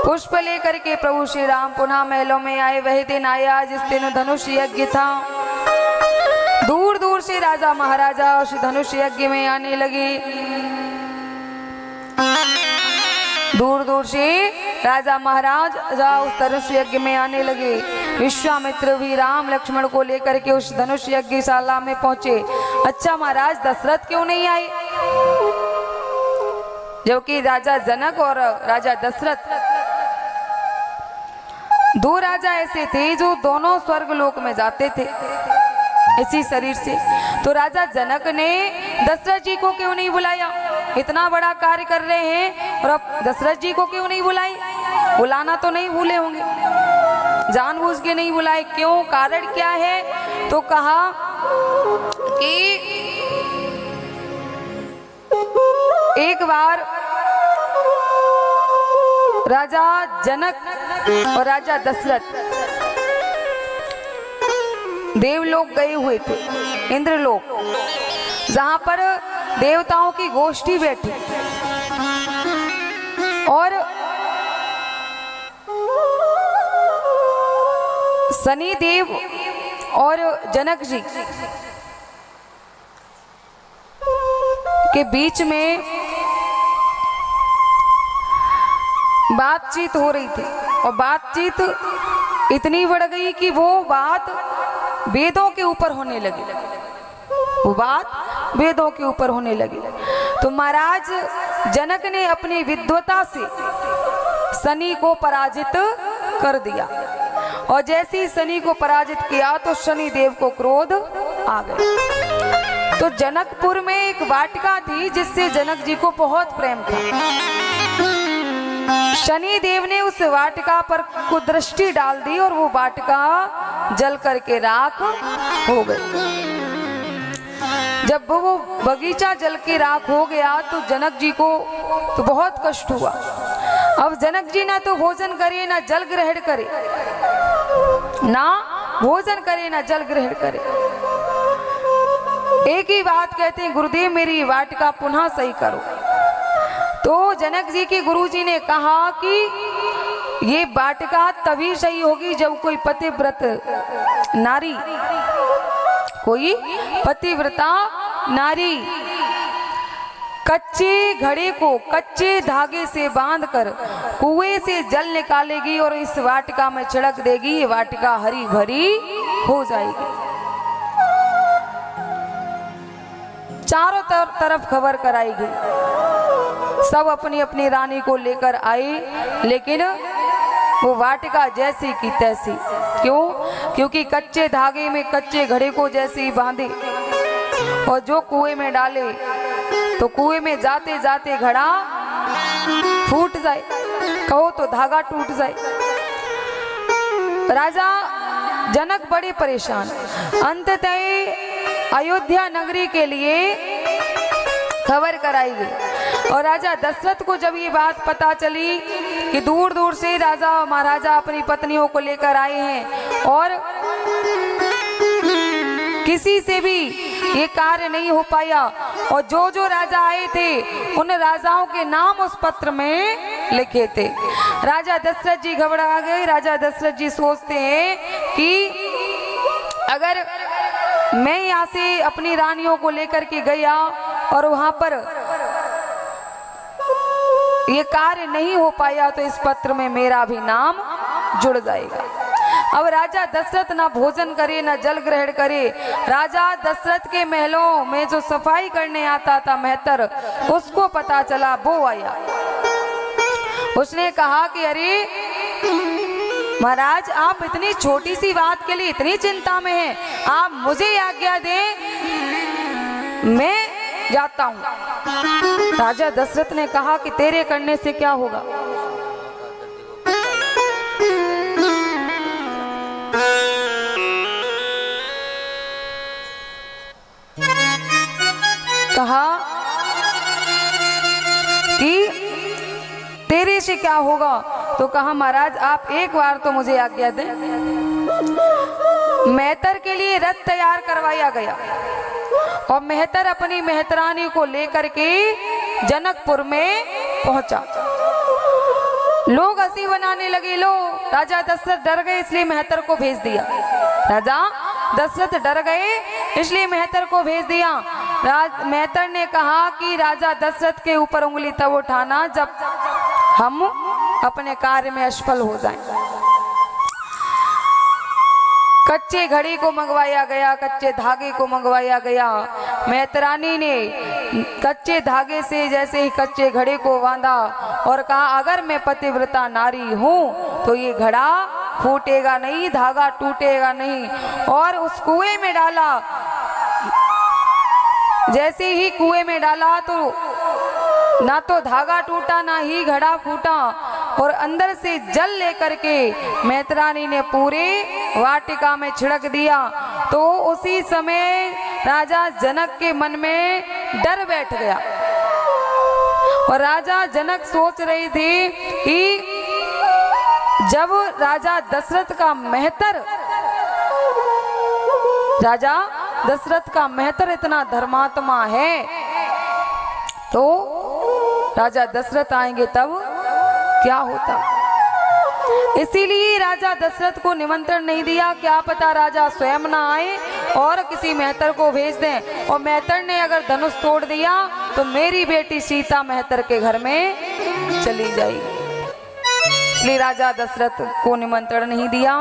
पुष्प लेकर के प्रभु श्री राम पुनः महलों में आए। वही दिन आया जिस दिन धनुष यज्ञ था। दूर दूर से राजा महाराजा उस धनुष यज्ञ में आने लगे। दूर दूर से राजा महाराज उस धनुष यज्ञ में आने लगे। विश्वामित्र भी राम लक्ष्मण को लेकर के उस धनुष यज्ञशाला में पहुंचे। अच्छा महाराज दशरथ क्यों नहीं आए? जबकि राजा जनक और राजा दशरथ दो राजा ऐसे थे जो दोनों स्वर्ग लोक में जाते थे इसी शरीर से। तो राजा जनक ने दशरथ जी को क्यों नहीं बुलाया? इतना बड़ा कार्य कर रहे हैं और अब दशरथ जी को क्यों नहीं बुलाई? बुलाना तो नहीं भूले होंगे, जानबूझ के नहीं बुलाए। क्यों? कारण क्या है? तो कहा कि एक बार राजा जनक और राजा दशरथ देवलोक गए हुए थे, इंद्रलोक, जहां पर देवताओं की गोष्ठी बैठी और शनि देव और जनक जी के बीच में बातचीत हो रही थी। और बातचीत इतनी बढ़ गई कि वो बात वेदों के ऊपर होने लगी। वो बात वेदों के ऊपर होने लगी। तो महाराज जनक ने अपनी विद्वता से शनि को पराजित कर दिया। और जैसे ही शनि को पराजित किया तो शनि देव को क्रोध आ गया। तो जनकपुर में एक वाटिका थी जिससे जनक जी को बहुत प्रेम था। शनि देव ने उस वाटिका पर कुदृष्टि डाल दी और वो वाटिका जल करके राख हो गई। जब वो बगीचा जल के राख हो गया तो जनक जी को तो बहुत कष्ट हुआ। अब जनक जी ना तो भोजन करे ना जल ग्रहण करे, ना भोजन करे ना जल ग्रहण करे। एक ही बात कहते हैं, गुरुदेव मेरी वाटिका पुनः सही करो। तो जनक जी के गुरुजी ने कहा कि ये वाटिका तभी सही होगी जब कोई पतिव्रत नारी, कोई पतिव्रता नारी कच्चे घड़े को कच्चे धागे से बांधकर कुएं से जल निकालेगी और इस वाटिका में छिड़क देगी। ये वाटिका हरी भरी हो जाएगी। चारों तरफ खबर कराई गई। सब अपनी अपनी रानी को लेकर आए, लेकिन वो वाटिका जैसी की तैसी। क्यों? क्योंकि कच्चे धागे में कच्चे घड़े को जैसे ही बांधे और जो कुएं में डाले तो कुएं में जाते जाते घड़ा फूट जाए, कहो तो धागा टूट जाए। राजा जनक बड़े परेशान। अंततः अयोध्या नगरी के लिए खबर कराई गई। और राजा दशरथ को जब ये बात पता चली कि दूर दूर से राजा और महाराजा अपनी पत्नियों को लेकर आए हैं और किसी से भी ये कार्य नहीं हो पाया, और जो जो राजा आए थे उन राजाओं के नाम उस पत्र में लिखे थे। राजा दशरथ जी घबरा गए। राजा दशरथ जी सोचते हैं कि अगर मैं यहाँ से अपनी रानियों को लेकर के गया और वहां पर ये कार्य नहीं हो पाया तो इस पत्र में मेरा भी नाम जुड़ जाएगा। अब राजा दशरथ ना भोजन करे ना जल ग्रहण करे। राजा दशरथ के महलों में जो सफाई करने आता था मेहतर, उसको पता चला, वो आया। उसने कहा कि अरे महाराज, आप इतनी छोटी सी बात के लिए इतनी चिंता में हैं, आप मुझे आज्ञा दें, मैं जाता हूं। राजा दशरथ ने कहा कि तेरे करने से क्या होगा? कहा कि तेरे से क्या होगा? तो कहा महाराज आप एक बार तो मुझे आज्ञा दें। मेहतर के लिए रथ तैयार करवाया गया और मेहतर अपनी मेहतरानी को लेकर के जनकपुर में पहुंचा। लोग हंसी बनाने लगे। लो राजा दशरथ डर गए इसलिए मेहतर को भेज दिया। राजा दशरथ डर गए इसलिए मेहतर को भेज दिया। मेहतर ने कहा कि राजा दशरथ के ऊपर उंगली तब उठाना जब हम अपने कार्य में असफल हो जाएं। कच्चे घड़ी को मंगवाया गया, कच्चे धागे को मंगवाया गया। मेहतरानी ने कच्चे धागे से जैसे ही कच्चे घड़े को बांधा और कहा अगर मैं पतिव्रता नारी हूँ तो ये घड़ा फूटेगा नहीं, धागा टूटेगा नहीं। और उस कुएं में डाला। जैसे ही कुएं में डाला तो ना तो धागा टूटा ना ही घड़ा फूटा। और अंदर से जल लेकर के मेहतरानी ने पूरे वाटिका में छिड़क दिया। तो उसी समय राजा जनक के मन में डर बैठ गया। और राजा जनक सोच रहे थे कि जब राजा दशरथ का मेहतर इतना धर्मात्मा है तो राजा दशरथ आएंगे तब क्या होता। इसीलिए राजा दशरथ को निमंत्रण नहीं दिया। क्या पता राजा स्वयं ना आए और किसी मेहतर को भेज दें। और मेहतर ने अगर धनुष तोड़ दिया तो मेरी बेटी सीता मेहतर के घर में चली जाएगी। इसलिए राजा दशरथ को निमंत्रण नहीं दिया।